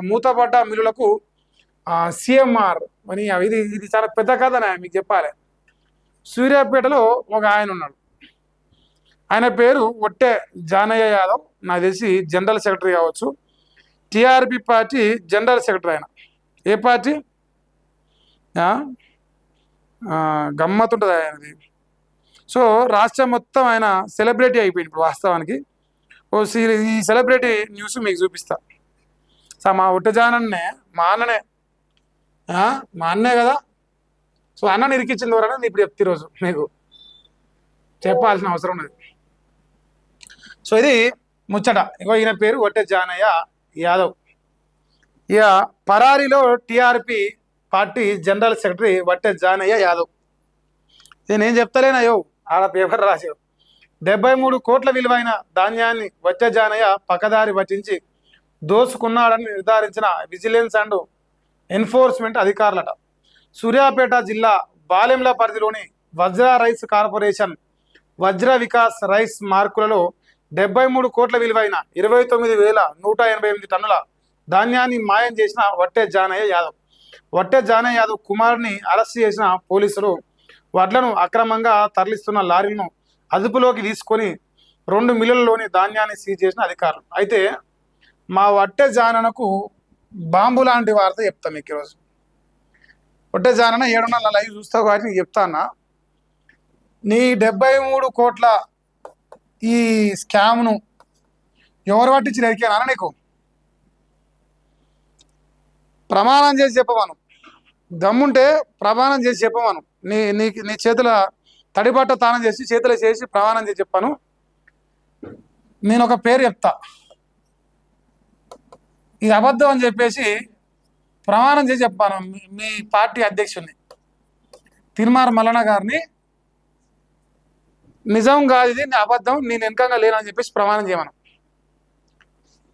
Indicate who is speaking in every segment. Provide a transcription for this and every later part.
Speaker 1: మూతపడ్డ మిల్లులకు సిఎంఆర్ అని ఇది ఇది చాలా పెద్ద కథనే మీకు చెప్పాలి. సూర్యాపేటలో ఒక ఆయన ఉన్నాడు. ఆయన పేరు ఒట్టె జానయ్య యాదవ్. నాకు తెలిసి జనరల్ సెక్రటరీ కావచ్చు, టిఆర్పి పార్టీ జనరల్ సెక్రటరీ. ఆయన ఏ పార్టీ గమ్మత్తుంటుంది ఆయనది. సో రాష్ట్రం మొత్తం ఆయన సెలబ్రిటీ అయిపోయింది ఇప్పుడు వాస్తవానికి. ఈ సెలబ్రిటీ న్యూస్ మీకు చూపిస్తా. మా ఒట్టె జానన్నే మా అన్ననే మా అన్నే కదా. సో అన్నని ఇరికించిన ద్వారా ఇప్పుడు చెప్తే ఈరోజు మీకు చెప్పాల్సిన అవసరం ఉన్నది. సో ఇది ముచ్చట. ఇగో ఈయన పేరు ఒట్టె జానయ్య యాదవ్. ఇక పరారీలో TRP party general secretary Otte Janaiah Yadav. నేనేం చెప్తలేనయ్యో, ఆడ పేపర్ రాసావు. 73 కోట్ల విలువైన ధాన్యాన్ని ఒట్టె జానయ్య పక్కదారి పట్టించి దోసుకున్నాడని నిర్ధారించిన విజిలెన్స్ అండ్ ఎన్ఫోర్స్మెంట్ అధికారులట. సూర్యాపేట జిల్లా బాలెంల పరిధిలోని వజ్ర రైస్ కార్పొరేషన్ వజ్ర వికాస్ రైస్ మార్కులలో 73 కోట్ల విలువైన 29,188 టన్నుల ధాన్యాన్ని మాయం చేసిన ఒట్టె జానయ్య యాదవ్. ఒట్టె జానయ్య యాదవ్ కుమారుని అరెస్ట్ చేసిన పోలీసులు వడ్లను అక్రమంగా తరలిస్తున్న లారీలను అదుపులోకి తీసుకొని 2 మిల్లులలోని ధాన్యాన్ని సీజ్ చేసిన అధికారులు. అయితే మా ఒట్టె జాననకు బాంబు లాంటి వార్త చెప్తాను మీకు ఈరోజు. ఒట్టె జానన 7 లైవ్ చూస్తావు కాబట్టి నీకు చెప్తానా. నీ 73 కోట్ల ఈ స్కామ్ను ఎవరు పట్టించి ఎరికానా? నీకు ప్రమాణం చేసి చెప్పమను. దమ్ముంటే ప్రమాణం చేసి చెప్పమను. నీ చేతుల తడిబట్ట తానం చేసి చేతులు చేసి ప్రమాణం చేసి చెప్పాను. నేను ఒక పేరు చెప్తా, ఇది అబద్ధం అని చెప్పేసి ప్రమాణం చేసి చెప్పాను. మీ పార్టీ అధ్యక్షుడిని తిరుమార మల్లన్న గారిని, నిజం కాదు ఇది, నీ అబద్ధం, నేను వెనకంగా లేనని చెప్పేసి ప్రమాణం చేయమను.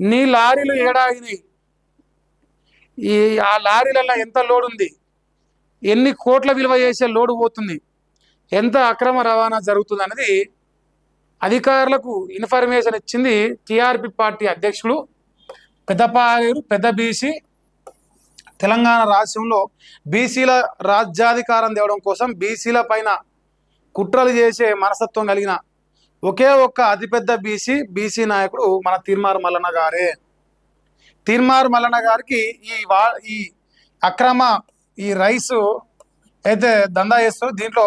Speaker 1: నీ లారీలు ఏడాగినాయి, ఆ లారీలలో ఎంత లోడ్ ఉంది, ఎన్ని కోట్ల విలువ చేసే లోడు పోతుంది, ఎంత అక్రమ రవాణా జరుగుతుంది అనేది అధికారులకు ఇన్ఫర్మేషన్ ఇచ్చింది టిఆర్పి పార్టీ అధ్యక్షుడు పెద్దపాలేరు పెద్ద బీసీ. తెలంగాణ రాష్ట్రంలో బీసీల రాజ్యాధికారం తేవడం కోసం బీసీల పైన కుట్రలు చేసే మనస్తత్వం కలిగిన ఒకే ఒక్క అతిపెద్ద బీసీ నాయకుడు మన తిరుమార మల్లన్న గారే. తిరుమార మల్లన్న గారికి ఈ అక్రమ ఈ రైసు అయితే దందా చేస్తారు. దీంట్లో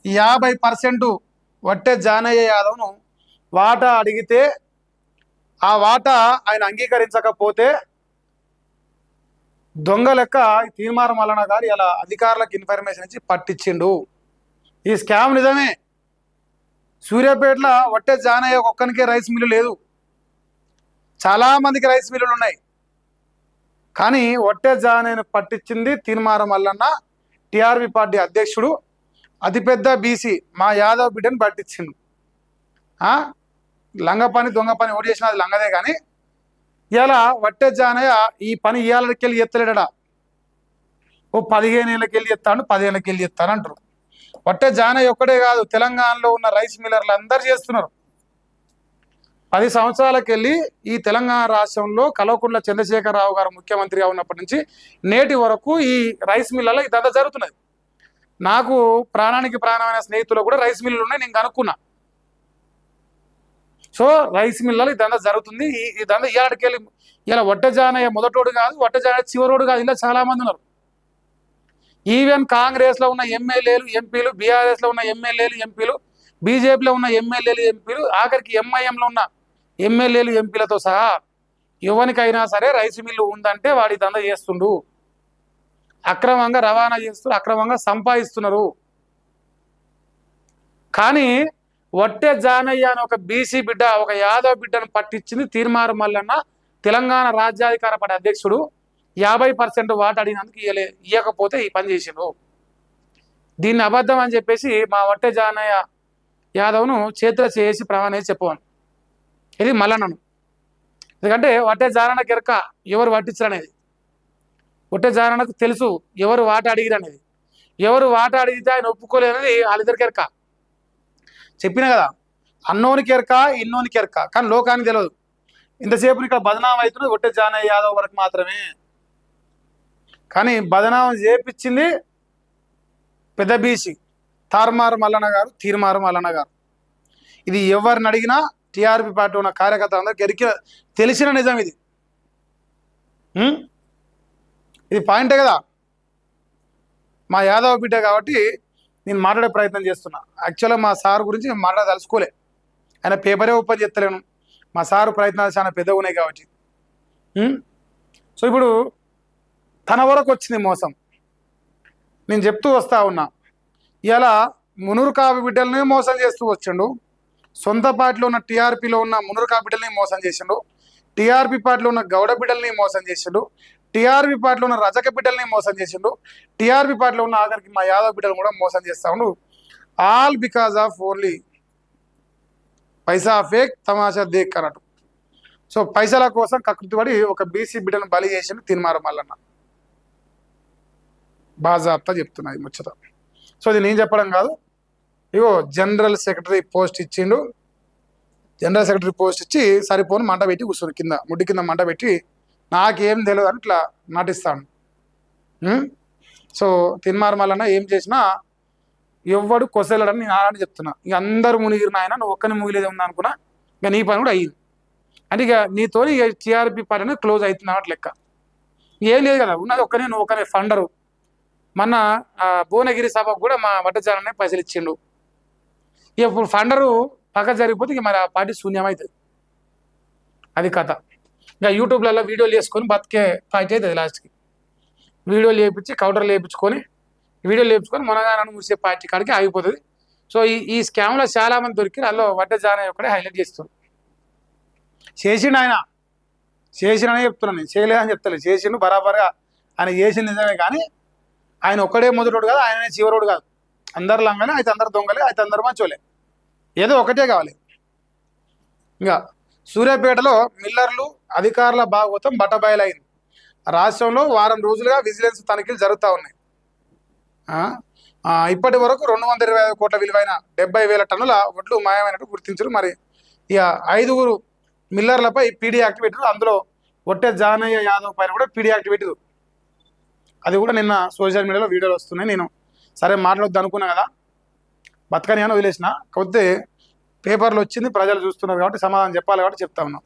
Speaker 1: 50% ఒట్టె జానయ్య యాదవ్ను వాటా అడిగితే ఆ వాటా ఆయన అంగీకరించకపోతే దొంగ లెక్క తిరుమార మల్లన్న గారు ఇలా అధికారులకు ఇన్ఫర్మేషన్ ఇచ్చి పట్టించిండు. ఈ స్కామ్ నిజమే. సూర్యాపేటలో ఒట్టె జానయ్య ఒక్కనికే రైస్ మిల్లు లేదు, చాలా మందికి రైస్ మిల్లులు ఉన్నాయి. కానీ ఒట్టె జానయ్యను పట్టించింది తిరుమార మల్లన్న, టిఆర్పి పార్టీ అధ్యక్షుడు, అతిపెద్ద బీసీ మా యాదవ్ బిడ్డను పట్టించిండు. లంగ పని దొంగ పని ఓడి చేసిన అది లంగదే. కానీ ఇలా ఒట్టె జానయ్య ఈ పని ఇవాళకి వెళ్ళి ఎత్తలేడా, ఓ 15 ఏళ్ళకి వెళ్ళి ఎత్తాడు, 10 ఏళ్ళకి వెళ్ళి ఎత్తాను అంటారు. ఒట్టె జానయ్య ఒక్కడే కాదు, తెలంగాణలో ఉన్న రైస్ మిల్లర్లు అందరు చేస్తున్నారు. 10 సంవత్సరాలకు వెళ్ళి ఈ తెలంగాణ రాష్ట్రంలో కల్వకుంట్ల చంద్రశేఖరరావు గారు ముఖ్యమంత్రిగా ఉన్నప్పటి నుంచి నేటి వరకు ఈ రైస్ మిల్లలో ఇదంతా జరుగుతున్నది. నాకు ప్రాణానికి ప్రాణమైన స్నేహితులు కూడా రైస్ మిల్లులు ఉన్నాయి, నేను కనుక్కున్నా. సో రైస్ మిల్లలో ఇదంతా జరుగుతుంది. ఇదంతా ఇవాళకి వెళ్ళి ఇలా ఒట్టె జానయ్య మొదటోడు కాదు, ఒట్టె జానయ్య చివరోడు కాదు, ఇలా చాలా మంది ఉన్నారు. ఈవెన్ కాంగ్రెస్లో ఉన్న ఎమ్మెల్యేలు ఎంపీలు, బీఆర్ఎస్లో ఉన్న ఎమ్మెల్యేలు ఎంపీలు, బీజేపీలో ఉన్న ఎమ్మెల్యేలు ఎంపీలు, ఆఖరికి ఎంఐఎంలో ఉన్న ఎమ్మెల్యేలు ఎంపీలతో సహా ఎవరికైనా సరే రైస్ మిల్లు ఉందంటే వాడి దందా చేస్తుండు, అక్రమంగా రవాణా చేస్తున్నారు, అక్రమంగా సంపాదిస్తున్నారు. కానీ ఒట్టె జానయ్య అని ఒక బీసీ బిడ్డ, ఒక యాదవ్ బిడ్డను పట్టించింది తిరుమార మల్లన్న, తెలంగాణ రాజ్యాధికార పార్టీ అధ్యక్షుడు. 50% వాటా అడిగినందుకు ఇవ్వకపోతే ఈ పని చేసిండు. దీన్ని అబద్ధం అని చెప్పేసి మా ఒట్టె జానయ్య యాదవ్ను చేతుల చేసి ప్రమాణం చేసి చెప్పమను. ఇది మల్లన్నను. ఎందుకంటే ఒట్టె జానన్నకి ఎరక ఎవరు పట్టించారనేది, ఒట్టె జానన్నకు తెలుసు ఎవరు వాటా అడిగిరనేది. ఎవరు వాటా అడిగితే ఆయన ఒప్పుకోలేనది వాళ్ళిద్దరికి ఎరక. చెప్పిన కదా, అన్నోనికి ఎరక ఇన్నోనికి ఎరక, కానీ లోకానికి తెలియదు. ఇంతసేపు ఇక్కడ బదనాం అవుతున్నది ఒట్టే జానయ్య యాదవ్ వరకు మాత్రమే. కానీ బదనాం చేపించింది పెద్ద బీసీ తారుమారు మల్లన్న గారు, తీర్మారు మల్లన్న గారు. ఇది ఎవరిని అడిగినా టీఆర్పీ పార్టీ ఉన్న కార్యకర్త అందరూ గెలికి తెలిసిన నిజం ఇది. ఇది పాయింటే కదా. మా యాదవ్ బిడ్డ కాబట్టి నేను మాట్లాడే ప్రయత్నం చేస్తున్నా. యాక్చువల్గా మా సార్ గురించి నేను మాట్లాడదలుచుకోలే, ఆయన పేపరే ఓపెన్ చేస్తలేను. మా సారు ప్రయత్నాలు చాలా పెద్దగా ఉన్నాయి కాబట్టి. సో ఇప్పుడు తన వరకు వచ్చింది మోసం. నేను చెప్తూ వస్తా ఉన్నా, ఇలా మునురు కాపు బిడ్డల్ని మోసం చేస్తూ వచ్చిండు. సొంత పార్టీలో ఉన్న టీఆర్పీలో ఉన్న మునురు కాపు బిడ్డల్ని మోసం చేసిండు. టీఆర్పీ పార్టీలో ఉన్న గౌడ బిడ్డల్ని మోసం చేసిండు. టీఆర్పీ పార్టీలో ఉన్న రజక బిడ్డల్ని మోసం చేసిండు. టీఆర్పీ పార్టీలో ఉన్న ఆఖరికి మా యాదవ్ బిడ్డలు కూడా మోసం చేస్తా ఉండు. All because of only Paisa fake తమాషా దేక్ అన్నట్టు. సో పైసల కోసం కకృతిపడి ఒక బీసీ బిడ్డను బలి చేసిండు తీర్మారు మల్లన్న. బాజాప్తా చెప్తున్నది ముచ్చట. సో ఇది నేను చెప్పడం కాదు. ఇగో జనరల్ సెక్రటరీ పోస్ట్ ఇచ్చిండు. జనరల్ సెక్రటరీ పోస్ట్ ఇచ్చి సరిపోను మంట పెట్టి కూర్చుని కింద ముడ్డి కింద మంట పెట్టి నాకేం తెలియదు అని ఇట్లా నటిస్తాను. సో తీర్మారు మల్లన్న ఏం చేసినా ఎవ్వడు కొసెళ్ళడని నేను ఆడని చెప్తున్నా. ఇక అందరు మునిగిరిన ఆయన నువ్వు ఒక్కని ముగిలేదే ఉంది అనుకున్నా. ఇక నీ పని కూడా అయ్యింది. అంటే ఇక నీతో ఇక టీఆర్పీ పార్టీ అనేది క్లోజ్ అవుతున్నట్టు లెక్క. ఏం లేదు కదా, ఉన్నది ఒక్కనే, నువ్వు ఒక్కనే ఫండరు. మొన్న భువనగిరి సభకు కూడా మా వడ్డజాననే పైసలు ఇచ్చిండు. ఇక ఇప్పుడు ఫండరు పక్క జరిగిపోతే ఇక మరి ఆ పార్టీ శూన్యమవుతుంది. అది కథ. ఇక యూట్యూబ్లలో వీడియోలు వేసుకొని బతికే పార్టీ అవుతుంది లాస్ట్కి. వీడియోలు వేయించి కౌంటర్లు వేయించుకొని వీడియోలు వేయించుకొని మనగానని మూసే పార్టీ కాడికి ఆగిపోతుంది. సో ఈ స్కామ్లో చాలామంది దొరికి అందులో వడ్డజానయ్య ఒకటే హైలైట్ చేస్తారు. చేసిండు ఆయన, చేసిననే చెప్తున్నాను నేను, చేయలేదని చెప్తలేదు. చేసిండు బరాబర్గా ఆయన చేసింది నిజమే. కానీ ఆయన ఒక్కడే మొదటోడు కాదు, ఆయననే చివరోడు కాదు. అందరు లంగలే, అయితే అందరు దొంగలే, అయితే అందరు మంచోలే. ఏదో ఒకటే కావాలి. ఇంకా సూర్యాపేటలో మిల్లర్లు అధికారుల భాగవతం బట్టబయలైంది. రాష్ట్రంలో వారం రోజులుగా విజిలెన్స్ తనిఖీలు జరుగుతూ ఉన్నాయి. ఇప్పటి వరకు 225 కోట్ల విలువైన 70,000 టన్నుల వడ్లు మాయమైనట్టు గుర్తించారు. మరి ఇక 5 మిల్లర్లపై పీడీ యాక్ట్ పెట్టారు. అందులో ఒట్టే జానయ్య యాదవ్ పైన కూడా పీడీ యాక్ట్ పెట్టారు. అది కూడా నిన్న సోషల్ మీడియాలో వీడియోలు వస్తున్నాయి. నేను సరే మాట్లాడొద్దు అనుకున్నా కదా, బతకని అని వదిలేసిన. కాకపోతే పేపర్లు వచ్చింది, ప్రజలు చూస్తున్నారు కాబట్టి సమాధానం చెప్పాలి కాబట్టి చెప్తా ఉన్నాం.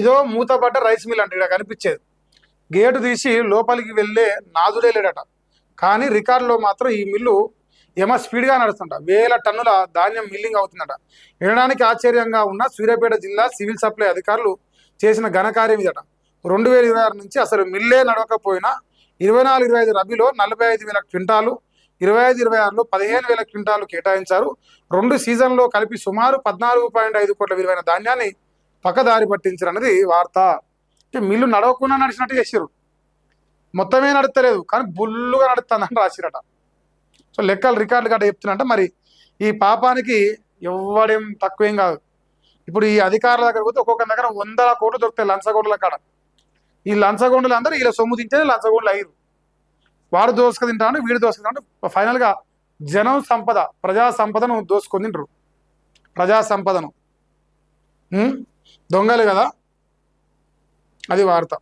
Speaker 1: ఇదో మూతపడ్డ రైస్ మిల్ అంటే ఇక్కడ కనిపించేది. గేటు తీసి లోపలికి వెళ్ళే నాదుడే లేడట. కానీ రికార్డులో మాత్రం ఈ మిల్లు ఏమో స్పీడ్గా నడుస్తుంట. 1000 టన్నుల ధాన్యం మిల్లింగ్ అవుతుందట. వినడానికి ఆశ్చర్యంగా ఉన్న సూర్యాపేట జిల్లా సివిల్ సప్లై అధికారులు చేసిన ఘనకార్యం ఇదట. 2026 నుంచి అసలు మిల్లే నడవకపోయినా 24-25 రబీలో 45,000 క్వింటాలు, 25-26లో 15,000 క్వింటాలు కేటాయించారు. 2 సీజన్లో కలిపి సుమారు 14.5 కోట్ల విలువైన ధాన్యాన్ని పక్కదారి పట్టించారన్నది వార్త. మిల్లు నడవకుండా నడిచినట్టు చేసారు. మొత్తమే నడతలేదు కానీ బుల్లుగా నడుస్తుందని రాసిరట. సో లెక్కలు రికార్డులు గట్ట చెప్తున్నట్ట. మరి ఈ పాపానికి ఎవ్వడేం తక్కువేం కాదు. ఇప్పుడు ఈ అధికారుల దగ్గర పోతే ఒక్కొక్క దగ్గర 100 కోట్లు దొరుకుతాయి లంచగొండల కాడ. ఈ లంచగొండలు అందరూ ఇలా సొమ్ము తింటేనే లంచగొండలు అయ్యారు. వాడు దోసుకు తింటాను, వీడు దోసుకు తింటాను. ఫైనల్గా జనం సంపద, ప్రజా సంపదను దోసుకొని తింటారు. ప్రజా సంపదను దొంగలు కదా, అది వార్త.